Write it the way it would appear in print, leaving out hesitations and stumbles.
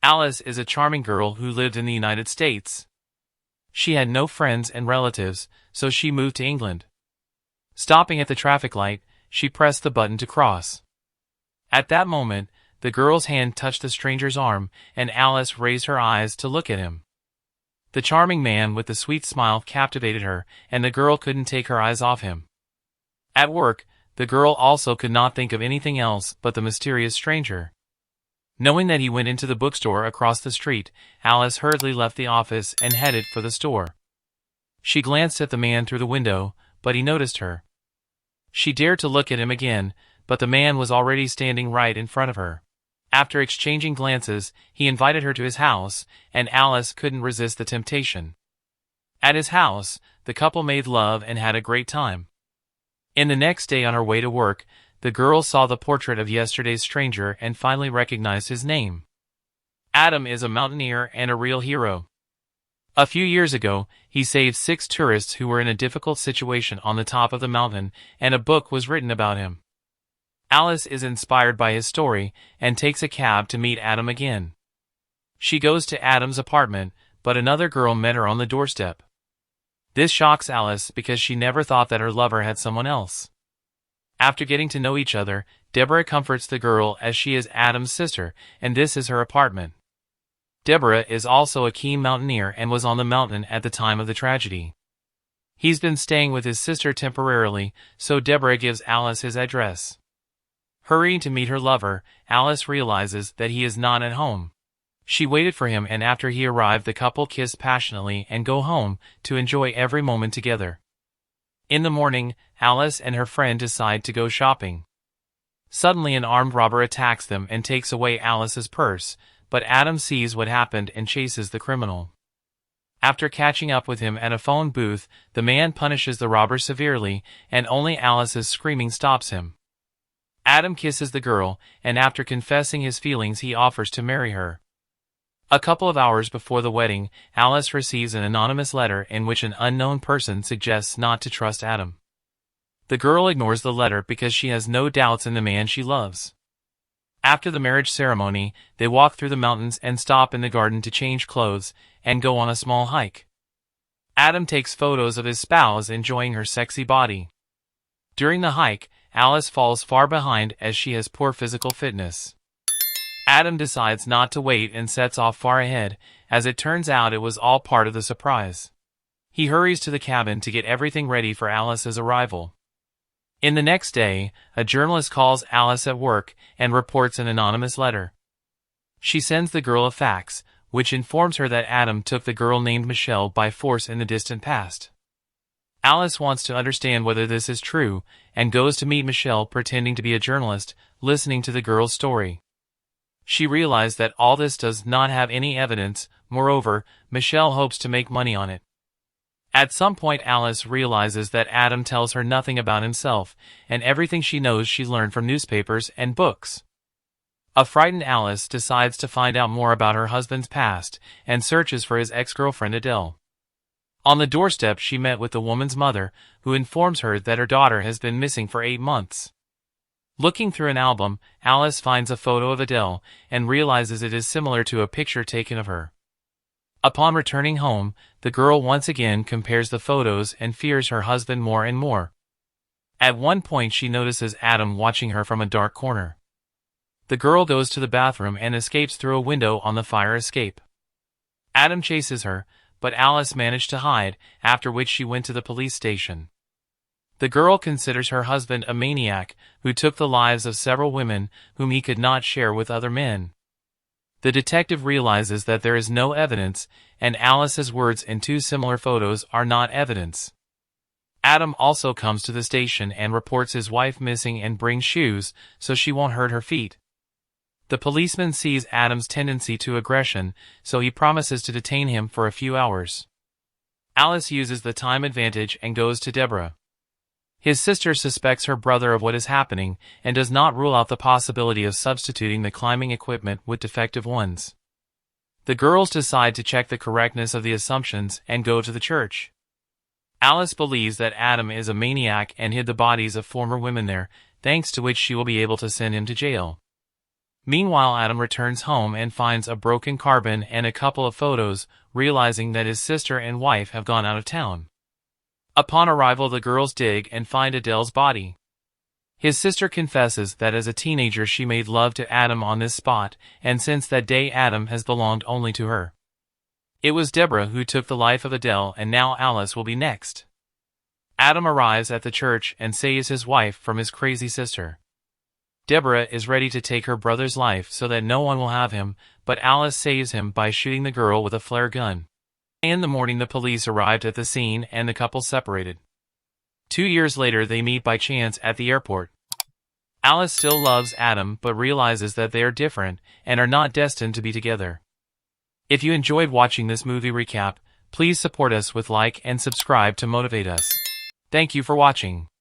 Alice is a charming girl who lived in the United States. She had no friends and relatives, so she moved to England. Stopping at the traffic light, she pressed the button to cross. At that moment, the girl's hand touched the stranger's arm, and Alice raised her eyes to look at him. The charming man with the sweet smile captivated her, and the girl couldn't take her eyes off him. At work, the girl also could not think of anything else but the mysterious stranger. Knowing that he went into the bookstore across the street, Alice hurriedly left the office and headed for the store. She glanced at the man through the window, but he noticed her. She dared to look at him again, but the man was already standing right in front of her. After exchanging glances, he invited her to his house, and Alice couldn't resist the temptation. At his house, the couple made love and had a great time. In the next day on her way to work, the girl saw the portrait of yesterday's stranger and finally recognized his name. Adam is a mountaineer and a real hero. A few years ago, he saved 6 tourists who were in a difficult situation on the top of the mountain, and a book was written about him. Alice is inspired by his story and takes a cab to meet Adam again. She goes to Adam's apartment, but another girl met her on the doorstep. This shocks Alice because she never thought that her lover had someone else. After getting to know each other, Deborah comforts the girl as she is Adam's sister, and this is her apartment. Deborah is also a keen mountaineer and was on the mountain at the time of the tragedy. He's been staying with his sister temporarily, so Deborah gives Alice his address. Hurrying to meet her lover, Alice realizes that he is not at home. She waited for him, and after he arrived, the couple kiss passionately and go home to enjoy every moment together. In the morning, Alice and her friend decide to go shopping. Suddenly an armed robber attacks them and takes away Alice's purse, but Adam sees what happened and chases the criminal. After catching up with him at a phone booth, the man punishes the robber severely, and only Alice's screaming stops him. Adam kisses the girl, and after confessing his feelings, he offers to marry her. A couple of hours before the wedding, Alice receives an anonymous letter in which an unknown person suggests not to trust Adam. The girl ignores the letter because she has no doubts in the man she loves. After the marriage ceremony, they walk through the mountains and stop in the garden to change clothes and go on a small hike. Adam takes photos of his spouse enjoying her sexy body. During the hike, Alice falls far behind as she has poor physical fitness. Adam decides not to wait and sets off far ahead. As it turns out, it was all part of the surprise. He hurries to the cabin to get everything ready for Alice's arrival. In the next day, a journalist calls Alice at work and reports an anonymous letter. She sends the girl a fax, which informs her that Adam took the girl named Michelle by force in the distant past. Alice wants to understand whether this is true, and goes to meet Michelle pretending to be a journalist, listening to the girl's story. She realized that all this does not have any evidence. Moreover, Michelle hopes to make money on it. At some point, Alice realizes that Adam tells her nothing about himself, and everything she knows she learned from newspapers and books. A frightened Alice decides to find out more about her husband's past, and searches for his ex-girlfriend Adele. On the doorstep, she met with the woman's mother, who informs her that her daughter has been missing for 8 months. Looking through an album, Alice finds a photo of Adele, and realizes it is similar to a picture taken of her. Upon returning home, the girl once again compares the photos and fears her husband more and more. At one point, she notices Adam watching her from a dark corner. The girl goes to the bathroom and escapes through a window on the fire escape. Adam chases her, but Alice managed to hide, after which she went to the police station. The girl considers her husband a maniac who took the lives of several women whom he could not share with other men. The detective realizes that there is no evidence, and Alice's words in 2 similar photos are not evidence. Adam also comes to the station and reports his wife missing and brings shoes so she won't hurt her feet. The policeman sees Adam's tendency to aggression, so he promises to detain him for a few hours. Alice uses the time advantage and goes to Deborah. His sister suspects her brother of what is happening and does not rule out the possibility of substituting the climbing equipment with defective ones. The girls decide to check the correctness of the assumptions and go to the church. Alice believes that Adam is a maniac and hid the bodies of former women there, thanks to which she will be able to send him to jail. Meanwhile, Adam returns home and finds a broken carbine and a couple of photos, realizing that his sister and wife have gone out of town. Upon arrival, the girls dig and find Adele's body. His sister confesses that as a teenager she made love to Adam on this spot, and since that day Adam has belonged only to her. It was Deborah who took the life of Adele, and now Alice will be next. Adam arrives at the church and saves his wife from his crazy sister. Deborah is ready to take her brother's life so that no one will have him, but Alice saves him by shooting the girl with a flare gun. In the morning, the police arrived at the scene and the couple separated. 2 years later, they meet by chance at the airport. Alice still loves Adam but realizes that they are different and are not destined to be together. If you enjoyed watching this movie recap, please support us with like and subscribe to motivate us. Thank you for watching.